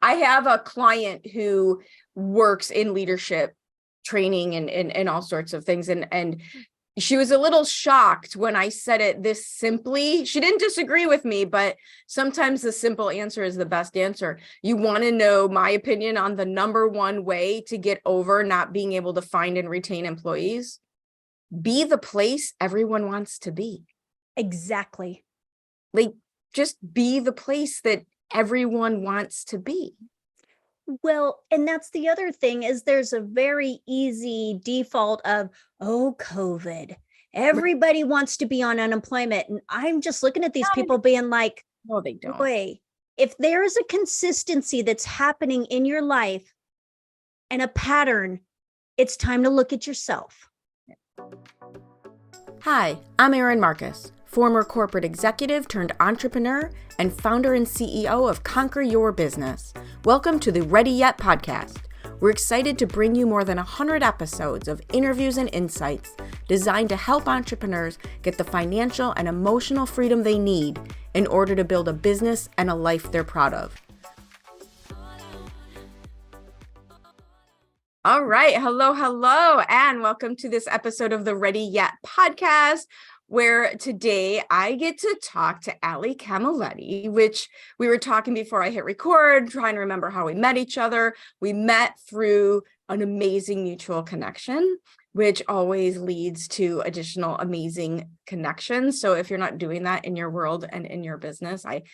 I have a client who works in leadership training and all sorts of things. And she was a little shocked when I said it this simply. She didn't disagree with me, but sometimes the simple answer is the best answer. You want to know my opinion on the number one way to get over not being able to find and retain employees? Be the place everyone wants to be. Exactly. Like, just be the place that everyone wants to be. Well, and that's the other thing is there's a very easy default of, oh, COVID. Everybody wants to be on unemployment. And I'm just looking at these people being like, no, they don't. Boy, if there is a consistency that's happening in your life and a pattern, it's time to look at yourself. Hi, I'm Erin Marcus, former corporate executive turned entrepreneur and founder and CEO of Conquer Your Business. Welcome to the Ready Yet podcast. We're excited to bring you more than 100 episodes of interviews and insights designed to help entrepreneurs get the financial and emotional freedom they need in order to build a business and a life they're proud of. All right. Hello, and welcome to this episode of the Ready Yet podcast, where today I get to talk to Cammelletti, which we were talking before I hit record, trying to remember how we met each other. We met through an amazing mutual connection, which always leads to additional amazing connections. So if you're not doing that in your world and in your business, I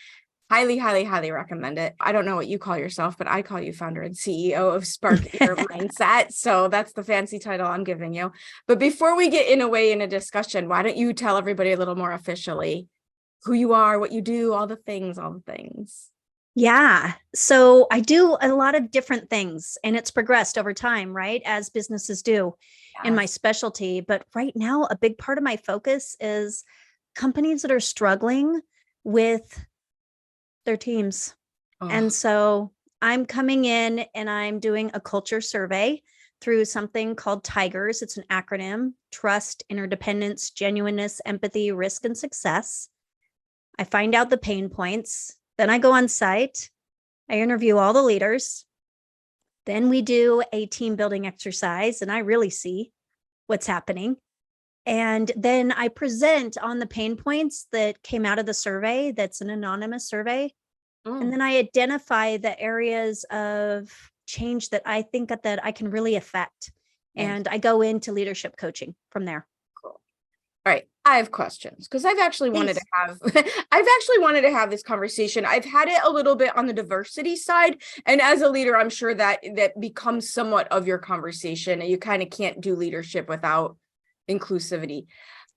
highly recommend it. I don't know what you call yourself, but I call you founder and CEO of Spark Your Mindset. So that's the fancy title I'm giving you. But before we get in a discussion, why don't you tell everybody a little more officially who you are, what you do, all the things. Yeah. So I do a lot of different things and it's progressed over time, right? As businesses do in my specialty. But right now, a big part of my focus is companies that are struggling with their teams. Oh. And so I'm coming in and I'm doing a culture survey through something called TIGERS. It's an acronym: trust, interdependence, genuineness, empathy, risk, and success. I find out the pain points. Then I go on site. I interview all the leaders. Then we do a team building exercise and I really see what's happening. And then I present on the pain points that came out of the survey. That's an anonymous survey. And then I identify the areas of change that I think that I can really affect. And I go into leadership coaching from there. Cool. All right. I have questions because I've actually wanted to have this conversation. I've had it a little bit on the diversity side. And as a leader, I'm sure that becomes somewhat of your conversation. And you kind of can't do leadership without inclusivity.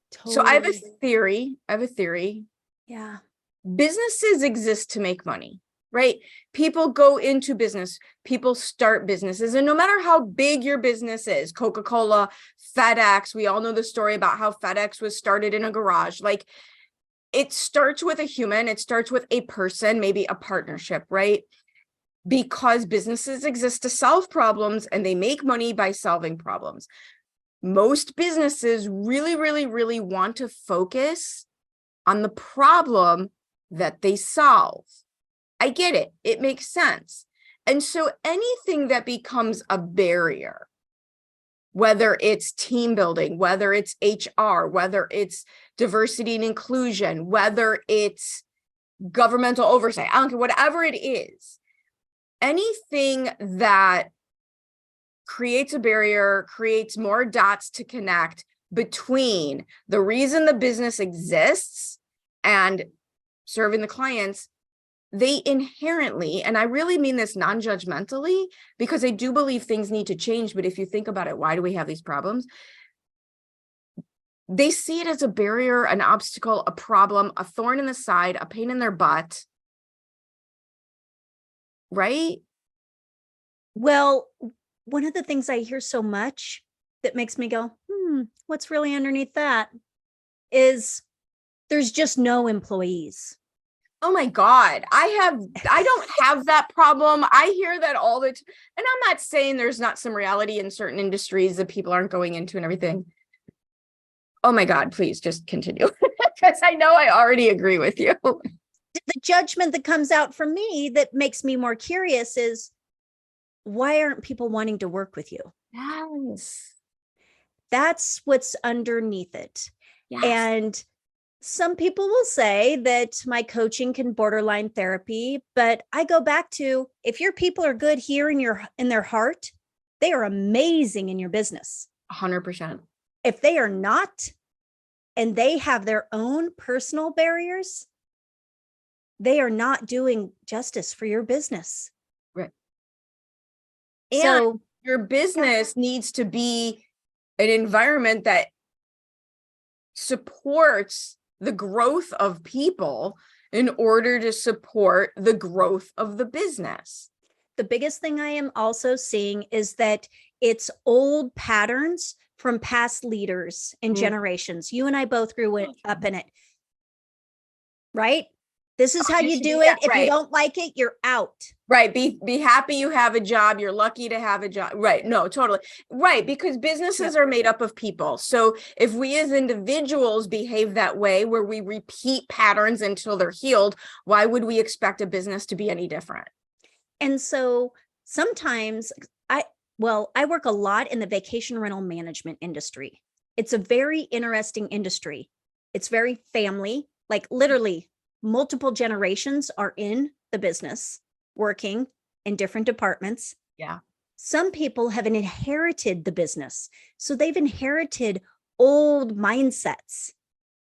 Totally. So I have a theory. Yeah. Businesses exist to make money, right? People go into business, people start businesses, and no matter how big your business is, Coca-Cola, FedEx, we all know the story about how FedEx was started in a garage. Like, it starts with a human, it starts with a person, maybe a partnership, right? Because businesses exist to solve problems and they make money by solving problems. Most businesses really want to focus on the problem that they solve. I get it. It makes sense. And so anything that becomes a barrier, whether it's team building, whether it's HR, whether it's diversity and inclusion, whether it's governmental oversight, I don't care, whatever it is, anything that creates a barrier, creates more dots to connect between the reason the business exists and serving the clients, they inherently, and I really mean this non-judgmentally, because I do believe things need to change, but if you think about it, why do we have these problems? They see it as a barrier, an obstacle, a problem, a thorn in the side, a pain in their butt, right? Well, one of the things I hear so much that makes me go, what's really underneath that is there's just no employees. Oh my God. I don't have that problem. I hear that all the time. And I'm not saying there's not some reality in certain industries that people aren't going into and everything. Oh my God, please just continue. Because I know I already agree with you. the judgment that comes out from me that makes me more curious is, why aren't people wanting to work with you? Yes. That's what's underneath it. Yes. And some people will say that my coaching can borderline therapy, but I go back to, if your people are good here in their heart, they are amazing in your business. 100%. If they are not, and they have their own personal barriers, they are not doing justice for your business. Right. So and your business needs to be an environment that supports the growth of people in order to support the growth of the business. the biggest thing I am also seeing is that it's old patterns from past leaders and generations. You and I both grew up in it, right? This is how you do it. If you don't like it, you're out. Right. Be happy you have a job. You're lucky to have a job. Right. No, totally. Right. Because businesses are made up of people. So if we as individuals behave that way, where we repeat patterns until they're healed, why would we expect a business to be any different? And so sometimes I work a lot in the vacation rental management industry. It's a very interesting industry. It's very family, like literally multiple generations are in the business working in different departments. Yeah. Some people have inherited the business. So they've inherited old mindsets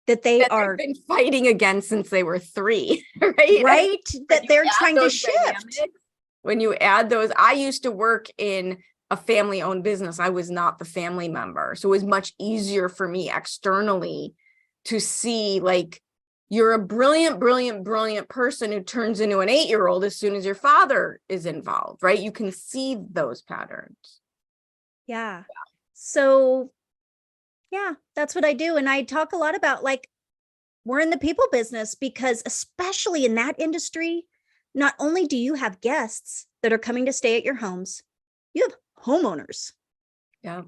that they've been fighting against since they were 3, right? Right. That they're trying to shift. When you add those, I used to work in a family-owned business. I was not the family member. So it was much easier for me externally to see, like, you're a brilliant, brilliant, brilliant person who turns into an 8-year-old as soon as your father is involved, right? You can see those patterns. Yeah. So, yeah, that's what I do. And I talk a lot about, like, we're in the people business because especially in that industry, not only do you have guests that are coming to stay at your homes, you have homeowners. Yeah.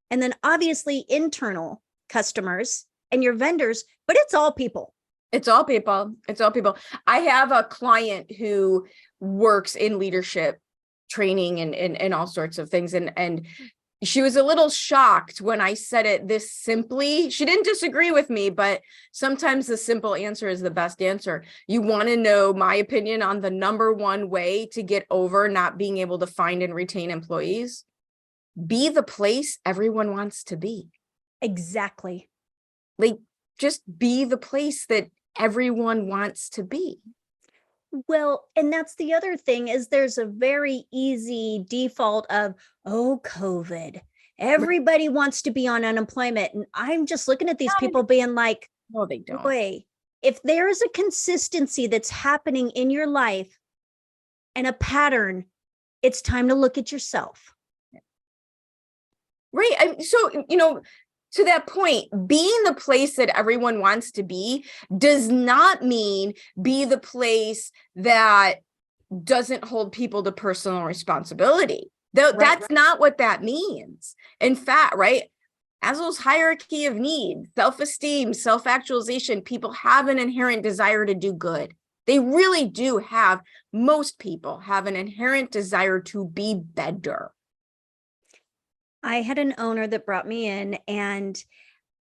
And then obviously internal customers and your vendors, but it's all people. It's all people. It's all people. I have a client who works in leadership training and all sorts of things. And she was a little shocked when I said it this simply. She didn't disagree with me, but sometimes the simple answer is the best answer. You want to know my opinion on the number one way to get over not being able to find and retain employees? Be the place everyone wants to be. Exactly. Like, just be the place that everyone wants to be. Well, and that's the other thing is there's a very easy default of, oh, COVID. Everybody wants to be on unemployment. And I'm just looking at these people being like, no, they don't. Boy, if there is a consistency that's happening in your life and a pattern, it's time to look at yourself. Right. So, to that point, being the place that everyone wants to be does not mean be the place that doesn't hold people to personal responsibility. That's not what that means. In fact, right, Maslow's hierarchy of needs, self-esteem, self-actualization, people have an inherent desire to do good. They really do have, most people have an inherent desire to be better. I had an owner that brought me in and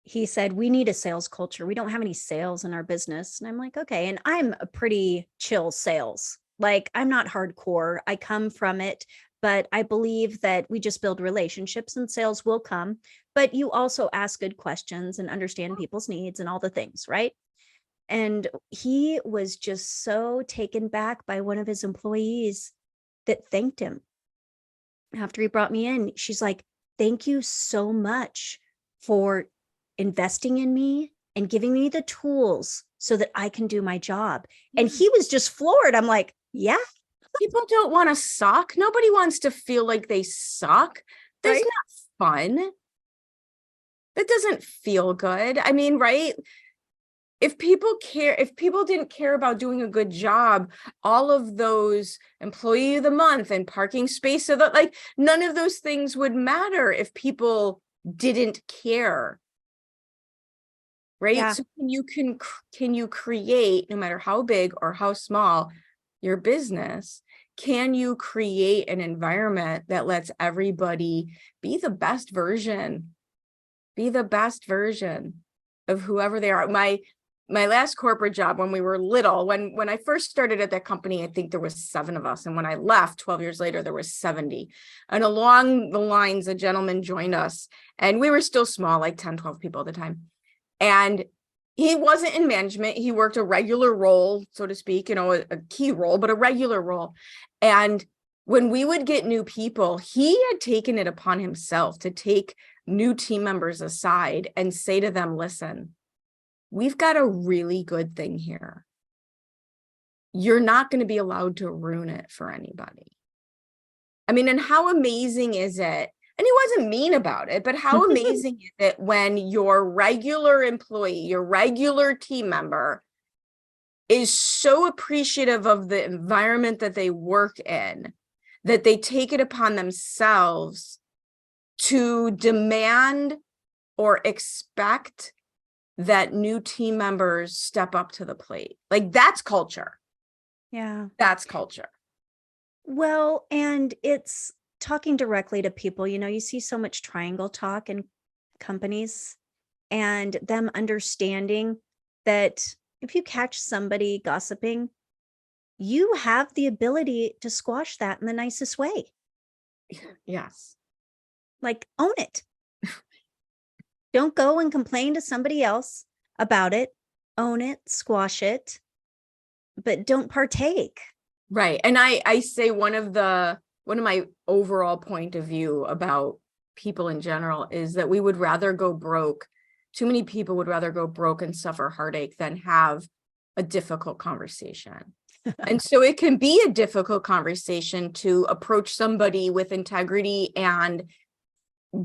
he said, we need a sales culture. We don't have any sales in our business. And I'm like, okay. And I'm a pretty chill sales. Like, I'm not hardcore. I come from it, but I believe that we just build relationships and sales will come. But you also ask good questions and understand people's needs and all the things, right? And he was just so taken back by one of his employees that thanked him. After he brought me in, she's like, thank you so much for investing in me and giving me the tools so that I can do my job. And he was just floored. I'm like, yeah. People don't want to suck. Nobody wants to feel like they suck. That's not fun. That doesn't feel good. I mean, right? If people didn't care about doing a good job, all of those employee of the month and parking space, so that, like, none of those things would matter if people didn't care. right? Yeah. So can you create, no matter how big or how small your business, can you create an environment that lets everybody be the best version of whoever they are? My last corporate job, when we were little, when I first started at that company, I think there was 7 of us. And when I left 12 years later, there was 70. And along the lines, a gentleman joined us, and we were still small, like 10, 12 people at the time. And he wasn't in management. He worked a regular role, so to speak, a key role, but a regular role. And when we would get new people, he had taken it upon himself to take new team members aside and say to them, listen, we've got a really good thing here. You're not going to be allowed to ruin it for anybody. I mean, and how amazing is it? And he wasn't mean about it, but how amazing is it when your regular employee, your regular team member is so appreciative of the environment that they work in, that they take it upon themselves to demand or expect that new team members step up to the plate. Like, that's culture. Yeah. That's culture. Well, and it's talking directly to people. You see so much triangle talk in companies, and them understanding that if you catch somebody gossiping, you have the ability to squash that in the nicest way. Yes. Like, own it. Don't go and complain to somebody else about it. Own it, squash it, but don't partake. Right. And I say one of my overall point of view about people in general is that we would rather go broke. Too many people would rather go broke and suffer heartache than have a difficult conversation. And so it can be a difficult conversation to approach somebody with integrity and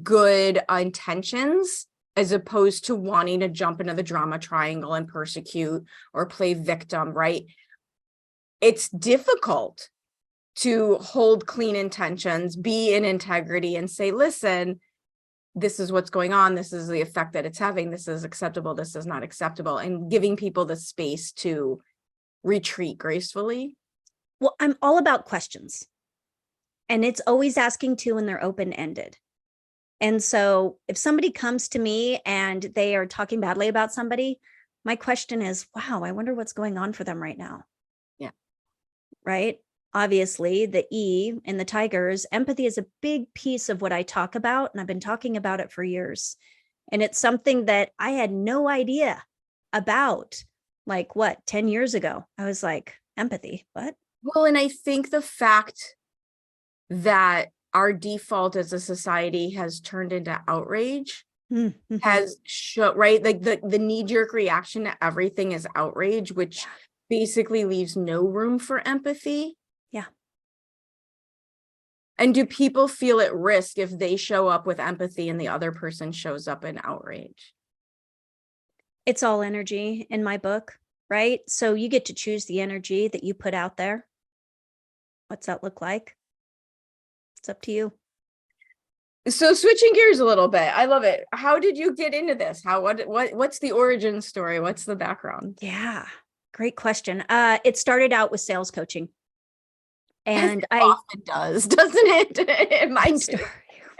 good intentions, as opposed to wanting to jump into the drama triangle and persecute or play victim, right? It's difficult to hold clean intentions, be in integrity, and say, listen, this is what's going on. This is the effect that it's having. This is acceptable. This is not acceptable. And giving people the space to retreat gracefully. Well, I'm all about questions. And it's always asking too, and they're open-ended. And so if somebody comes to me and they are talking badly about somebody, my question is, wow, I wonder what's going on for them right now. Yeah. Right? Obviously, the E in the Tigers, empathy is a big piece of what I talk about. And I've been talking about it for years. And it's something that I had no idea about, 10 years ago. I was like, empathy, what? Well, and I think the fact that our default as a society has turned into outrage has shown, right? Like the knee-jerk reaction to everything is outrage, which basically leaves no room for empathy. Yeah. And do people feel at risk if they show up with empathy and the other person shows up in outrage? It's all energy in my book, right? So you get to choose the energy that you put out there. What's that look like? It's up to you. So switching gears a little bit, I love it. How did you get into this? What's the origin story? What's the background? Yeah, great question. It started out with sales coaching. And it often does, doesn't it? Mine too.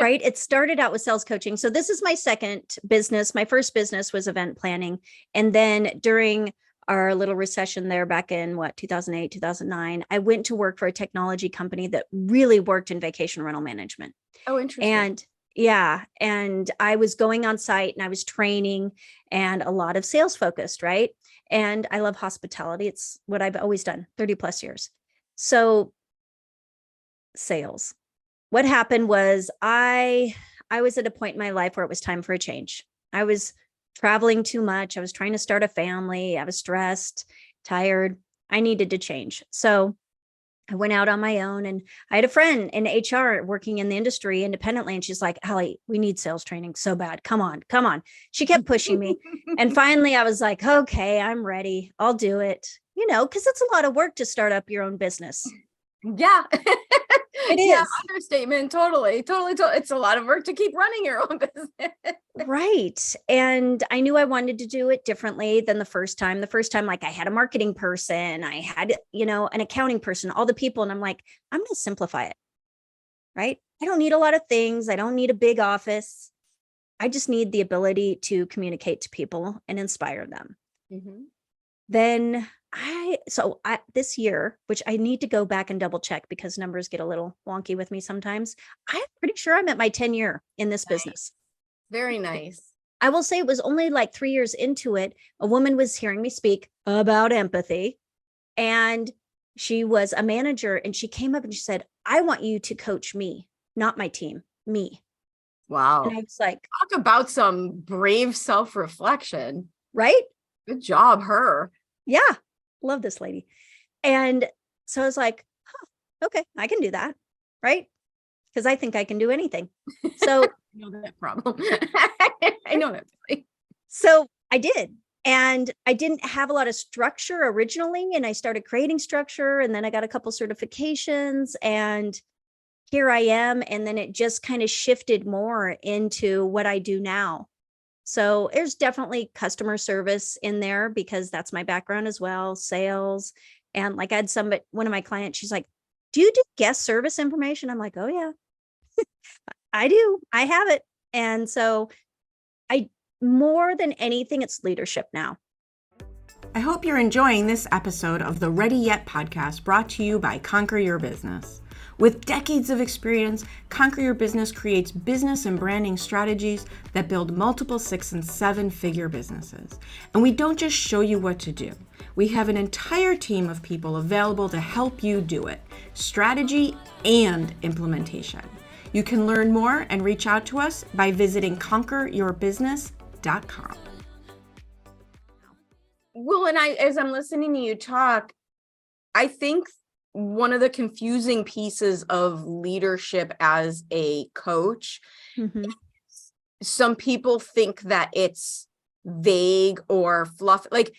Right. It started out with sales coaching. So this is my second business. My first business was event planning. And then during our little recession there back in 2008, 2009, I went to work for a technology company that really worked in vacation rental management. Oh, interesting. And yeah. And I was going on site and I was training, and a lot of sales focused. Right. And I love hospitality. It's what I've always done 30 plus years. So sales. What happened was I was at a point in my life where it was time for a change. I was traveling too much. I was trying to start a family. I was stressed, tired. I needed to change. So I went out on my own, and I had a friend in HR working in the industry independently. And she's like, Allie, we need sales training so bad. Come on, come on. She kept pushing me. And finally I was like, okay, I'm ready. I'll do it, because it's a lot of work to start up your own business. Yeah. It Yeah, is. understatement. Totally. It's a lot of work to keep running your own business. Right. And I knew I wanted to do it differently than the first time. The first time, like I had a marketing person, I had, an accounting person, all the people. And I'm like, I'm going to simplify it. Right. I don't need a lot of things. I don't need a big office. I just need the ability to communicate to people and inspire them. Mm-hmm. Then this year, which I need to go back and double check because numbers get a little wonky with me sometimes. I'm pretty sure I'm at my 10 year in this business. Very nice. I will say it was only like 3 years into it. A woman was hearing me speak about empathy, and she was a manager, and she came up and she said, I want you to coach me, not my team, me. Wow. And I was like, talk about some brave self-reflection. Right? Good job, her. Yeah. Love this lady. And so I was like, okay, I can do that. Right? Because I think I can do anything. So I know that problem. I know that. So I did. And I didn't have a lot of structure originally. And I started creating structure. And then I got a couple certifications. And here I am. And then it just kind of shifted more into what I do now. So there's definitely customer service in there because that's my background as well, sales. And like I had one of my clients, she's like, do you do guest service information? I'm like, oh yeah, I do. I have it. And so more than anything, it's leadership now. I hope you're enjoying this episode of the Ready Yet podcast brought to you by Conquer Your Business. With decades of experience, Conquer Your Business creates business and branding strategies that build multiple 6- and 7-figure businesses. And we don't just show you what to do. We have an entire team of people available to help you do it, strategy and implementation. You can learn more and reach out to us by visiting conqueryourbusiness.com. Well, and as I'm listening to you talk, I think one of the confusing pieces of leadership as a coach, some people think that it's vague or fluff. Like,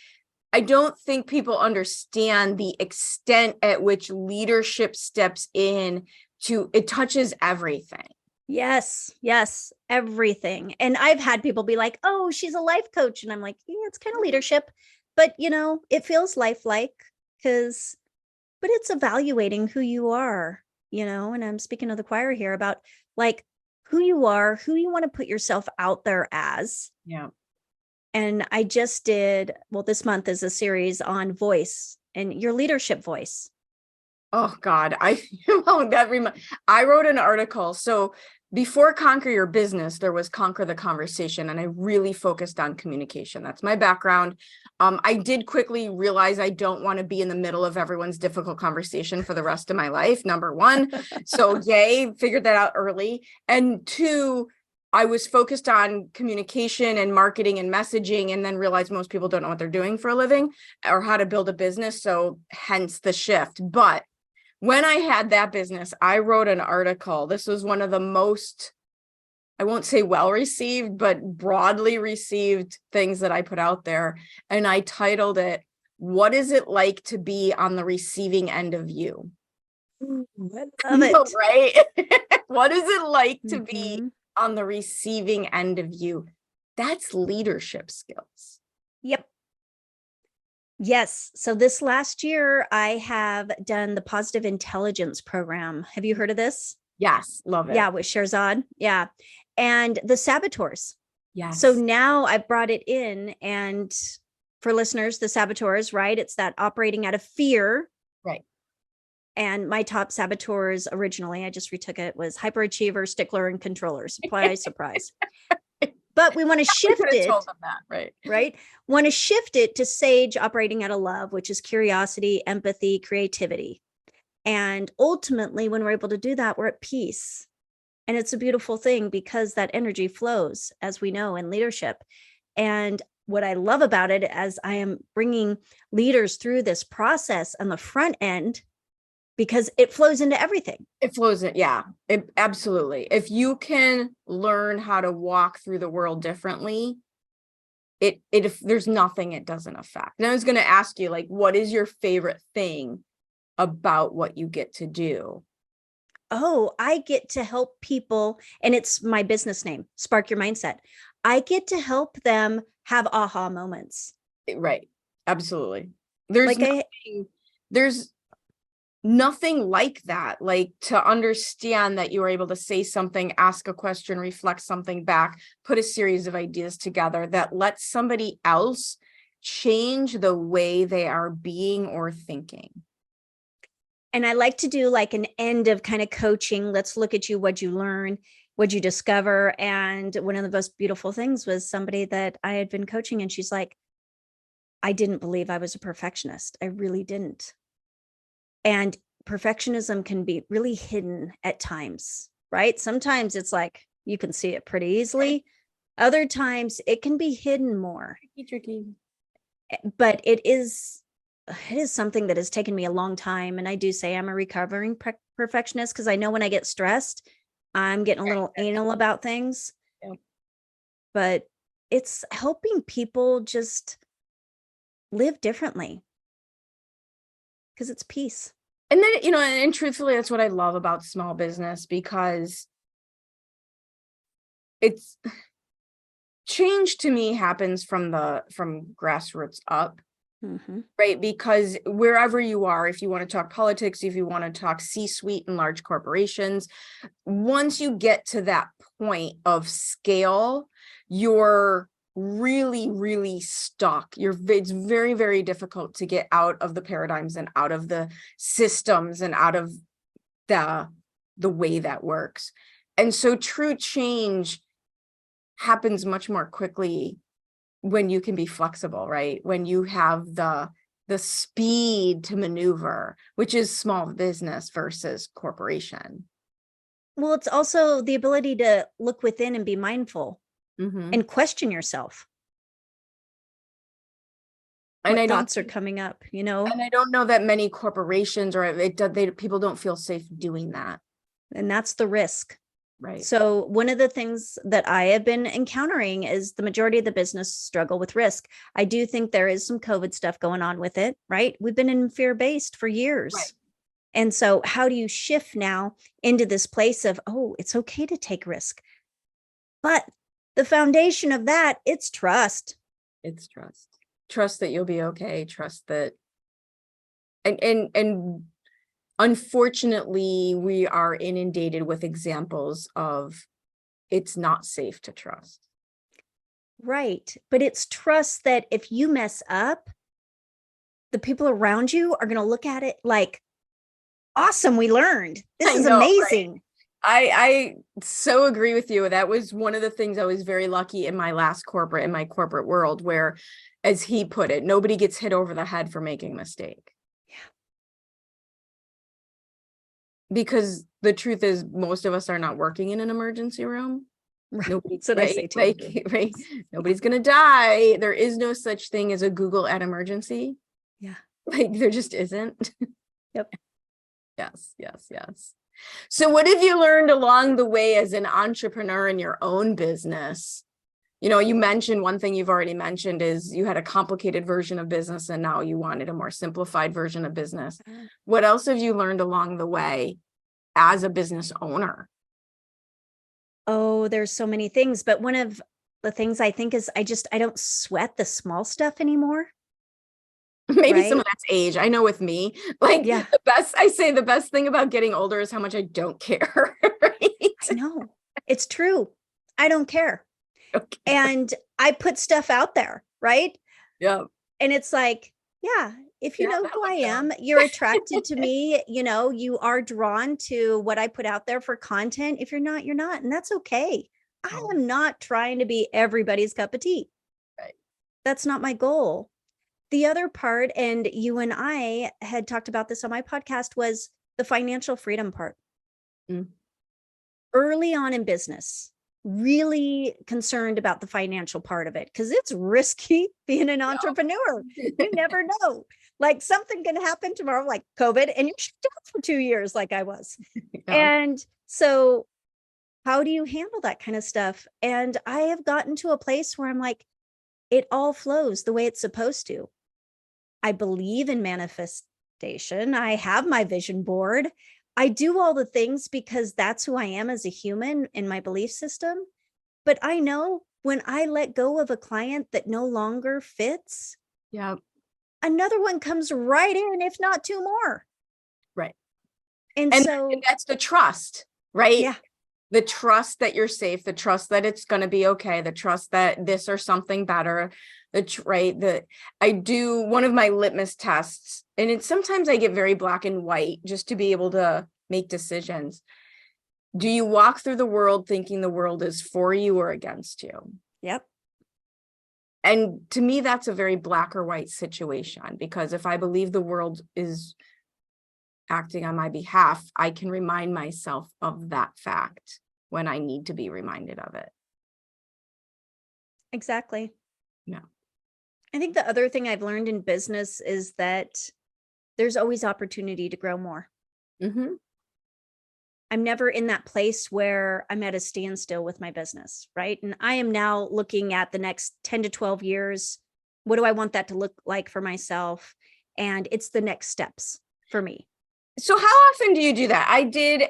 I don't think people understand the extent at which leadership steps in it touches everything. Yes, everything. And I've had people be like, oh, she's a life coach. And I'm like, yeah, it's kind of leadership. But, it feels lifelike but it's evaluating who you are, and I'm speaking to the choir here about like who you are, who you want to put yourself out there as. Yeah. And I just this month is a series on voice and your leadership voice. Oh God, I wrote an article. So before Conquer Your Business, there was Conquer the Conversation, and I really focused on communication. That's my background. I did quickly realize I don't want to be in the middle of everyone's difficult conversation for the rest of my life, number one. So figured that out early. And two, I was focused on communication and marketing and messaging, and then realized most people don't know what they're doing for a living or how to build a business. So hence the shift. But when I had that business, I wrote an article. This was one of the most, I won't say well-received, but broadly received things that I put out there. And I titled it, What is it like to be on the receiving end of you? I love it. Right? What is it like to be on the receiving end of you? That's leadership skills. Yep. Yes. So this last year, I have done the Positive Intelligence program. Have you heard of this? Yes. Love it. Yeah. With Sherzad. Yeah. And the saboteurs. Yes. So now I brought it in, and for listeners, the saboteurs, right? It's that operating out of fear. Right. And my top saboteurs originally, I just retook it, was hyperachiever, stickler, and controller. Surprise. But we want to shift it, right? Want to shift it to sage, operating out of love, which is curiosity, empathy, creativity. And ultimately, when we're able to do that, we're at peace. And it's a beautiful thing because that energy flows, as we know, in leadership. And what I love about it, as I am bringing leaders through this process on the front end, because it flows into everything. It flows in. Yeah, absolutely. If you can learn how to walk through the world differently, if there's nothing it doesn't affect. And I was going to ask you, like, what is your favorite thing about what you get to do? oh, I get to help people, and it's my business name, Spark Your Mindset. I get to help them have aha moments. Right. Absolutely. There's Like there's nothing like that, like to understand that you are able to say something, ask a question, reflect something back, put a series of ideas together that lets somebody else change the way they are being or thinking. And I like to do like an end of kind of coaching. Let's look at you, what'd you learn, what'd you discover? And one of the most beautiful things was somebody that I had been coaching, and she's like, I didn't believe I was a perfectionist. I really didn't. And perfectionism can be really hidden at times, right? Sometimes it's like you can see it pretty easily. Other times it can be hidden more. Tricky. But it is something that has taken me a long time. And I do say I'm a recovering perfectionist, because I know when I get stressed, I'm getting a little anal about things. Yeah. But it's helping people just live differently, because it's peace. And then, you know, and truthfully, that's what I love about small business, because it's change to me happens from grassroots up. Mm-hmm. Right? Because wherever you are, if you want to talk politics, if you want to talk C-suite and large corporations, once you get to that point of scale, you're really, really stuck. It's very, very difficult to get out of the paradigms and out of the systems and out of the way that works. And so true change happens much more quickly when you can be flexible, right? When you have the speed to maneuver, which is small business versus corporation. Well, it's also the ability to look within and be mindful and question yourself. And what thoughts are coming up, you know? And I don't know that many corporations people don't feel safe doing that. And that's the risk. Right. So one of the things that I have been encountering is the majority of the business struggle with risk. I do think there is some COVID stuff going on with it, right? We've been in fear-based for years. Right. And so how do you shift now into this place of, oh, it's okay to take risk? But the foundation of that, it's trust. It's trust. Trust that you'll be okay. Trust that. And unfortunately, we are inundated with examples of it's not safe to trust. Right. But it's trust that if you mess up, the people around you are going to look at it like, awesome, we learned. This is amazing. Right? I so agree with you. That was one of the things I was very lucky in my corporate world, where, as he put it, nobody gets hit over the head for making a mistake. Because the truth is, most of us are not working in an emergency room. Right. Nobody's That's what I say too. right? Nobody's gonna die. There is no such thing as a Google at emergency. Yeah. Like there just isn't. Yep. Yes. So what have you learned along the way as an entrepreneur in your own business? You know, you mentioned one thing you've already mentioned is you had a complicated version of business and now you wanted a more simplified version of business. What else have you learned along the way as a business owner? Oh, there's so many things, but one of the things I think is I don't sweat the small stuff anymore. Maybe some of that's age. I know with me, like the best thing about getting older is how much I don't care. Right? I know. It's true. I don't care. Okay. And I put stuff out there, right? Yeah. And it's like, yeah, if you know who I am, you're attracted to me, you know, you are drawn to what I put out there for content. If you're not, you're not. And that's okay. I am not trying to be everybody's cup of tea. Right. That's not my goal. The other part, and you and I had talked about this on my podcast, was the financial freedom part. Early on in business, really concerned about the financial part of it, because it's risky being an entrepreneur. You never know. Like something can happen tomorrow, like COVID, and you're shut down for 2 years like I was. And so how do you handle that kind of stuff? And I have gotten to a place where I'm like, it all flows the way it's supposed to. I believe in manifestation. I have my vision board. I do all the things because that's who I am as a human in my belief system. But I know when I let go of a client that no longer fits, Yeah. another one comes right in, if not two more. Right. And And so that's the trust, right? yeah, The trust that you're safe, the trust that it's going to be okay, the trust that this or something better, right? I do one of my litmus tests, and it's sometimes I get very black and white just to be able to make decisions. Do you walk through the world thinking the world is for you or against you? yep. And to me, that's a very black or white situation, because if I believe the world is acting on my behalf, I can remind myself of that fact when I need to be reminded of it. Exactly. Yeah. I think the other thing I've learned in business is that there's always opportunity to grow more. Mm-hmm. I'm never in that place where I'm at a standstill with my business, right? And I am now looking at the next 10 to 12 years. What do I want that to look like for myself? And it's the next steps for me. So how often do you do that? I did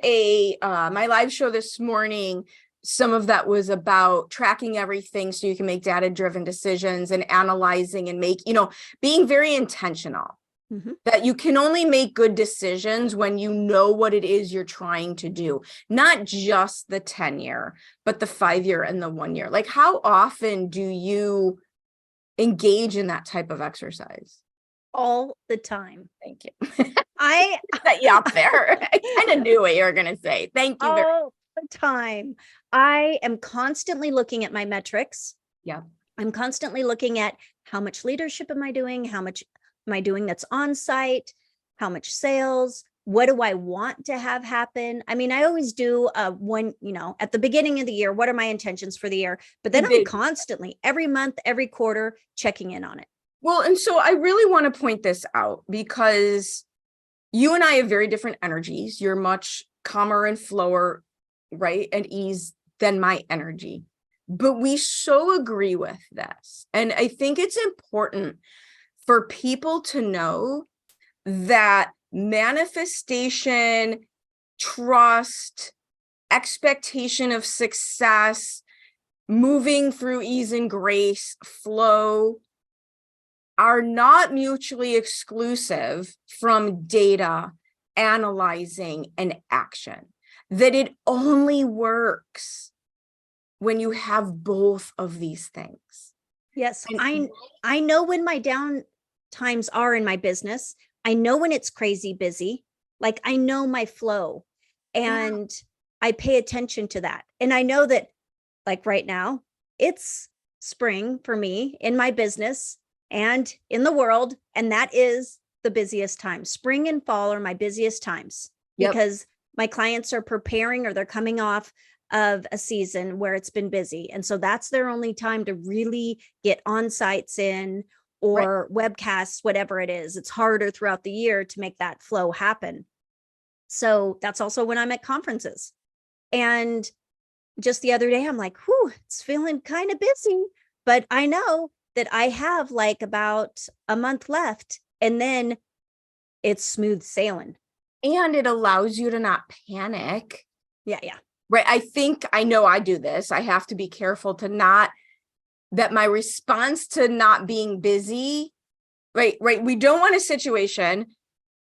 my live show this morning. Some of that was about tracking everything so you can make data-driven decisions and analyzing and being very intentional. Mm-hmm. That you can only make good decisions when you know what it is you're trying to do, not just the 10-year, but the 5-year and the 1-year. Like, how often do you engage in that type of exercise? All the time. Thank you. I Set you up there. I kind of knew what you were going to say. Thank you very much. all the time. I am constantly looking at my metrics. Yeah. I'm constantly looking at how much leadership am I doing? How much am I doing that's on site? How much sales? What do I want to have happen? I mean, I always do one, at the beginning of the year, what are my intentions for the year? But then I'm constantly, every month, every quarter, checking in on it. Well, and so I really want to point this out because you and I have very different energies. You're much calmer and flower, right, at ease than my energy. But we so agree with this. And I think it's important for people to know that manifestation, trust, expectation of success, moving through ease and grace, flow, are not mutually exclusive from data, analyzing, and action. That it only works when you have both of these things. Yes, I know when my down times are in my business. I know when it's crazy busy. Like, I know my flow, and I pay attention to that. And I know that, like, right now, it's spring for me in my business and in the world. And that is the busiest time. Spring and fall are my busiest times because my clients are preparing, or they're coming off of a season where it's been busy. And so that's their only time to really get on sites in, or webcasts, whatever it is. It's harder throughout the year to make that flow happen. So that's also when I'm at conferences. And just the other day, I'm like, whew, it's feeling kind of busy, but I know that I have like about a month left, and then it's smooth sailing. And it allows you to not panic. Yeah. Right. I know I do this. I have to be careful that my response to not being busy, right. We don't want a situation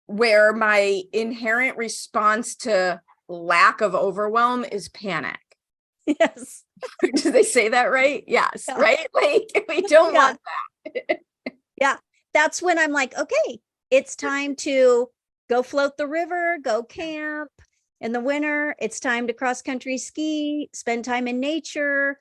where my inherent response to lack of overwhelm is panic. Yes. Do they say that right? Yes. Yeah. Right. Like, we don't want that. Yeah. That's when I'm like, okay, it's time to go float the river, go camp. In the winter, it's time to cross country ski, spend time in nature,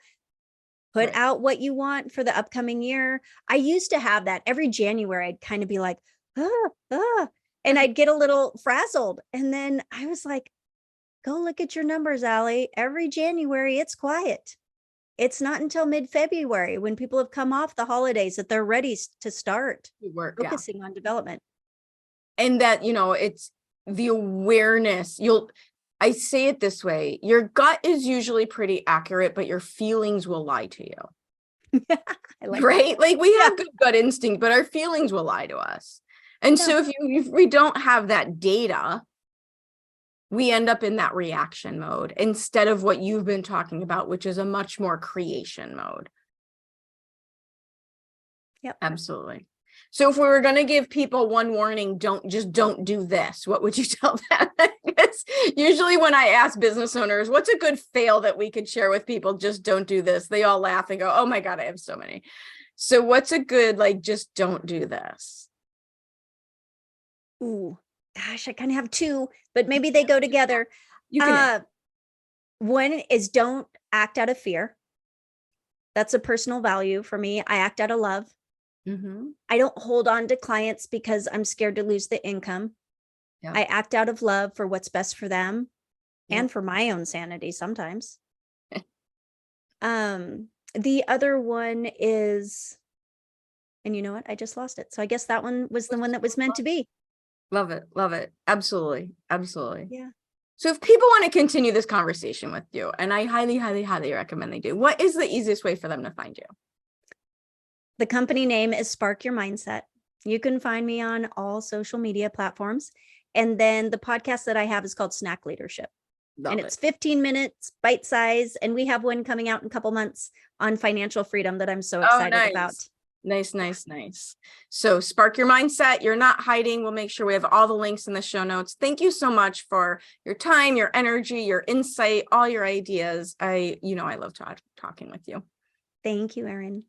put out what you want for the upcoming year. I used to have that every January. I'd kind of be like, and I'd get a little frazzled. And then I was like, go look at your numbers, Allie. Every January, it's quiet. It's not until mid-February, when people have come off the holidays, that they're ready to start focusing on development. And that, it's the awareness. I say it this way, your gut is usually pretty accurate, but your feelings will lie to you. Right? Like, we have good gut instinct, but our feelings will lie to us. And so if we don't have that data, we end up in that reaction mode instead of what you've been talking about, which is a much more creation mode. Yep. Absolutely. So if we were going to give people one warning, don't do this, what would you tell them? Because usually when I ask business owners, what's a good fail that we could share with people? Just don't do this. They all laugh and go, oh my God, I have so many. So what's a good, like, just don't do this? Ooh, gosh, I kind of have two, but maybe they go together. You can. One is don't act out of fear. That's a personal value for me. I act out of love. Mm-hmm. I don't hold on to clients because I'm scared to lose the income. Yep. I act out of love for what's best for them Yep. and for my own sanity sometimes. The other one is, and you know what? I just lost it. So I guess that one was the one that was meant to be. Love it. Love it. Absolutely. Absolutely. Yeah. So if people want to continue this conversation with you, and I highly, highly, highly recommend they do, what is the easiest way for them to find you? The company name is Spark Your Mindset. You can find me on all social media platforms. And then the podcast that I have is called Snack Leadership. Love and it. It's 15 minutes, bite size. And we have one coming out in a couple months on financial freedom that I'm so excited about. Nice, nice, nice. So Spark Your Mindset. You're not hiding. We'll make sure we have all the links in the show notes. Thank you so much for your time, your energy, your insight, all your ideas. I love talking with you. Thank you, Erin.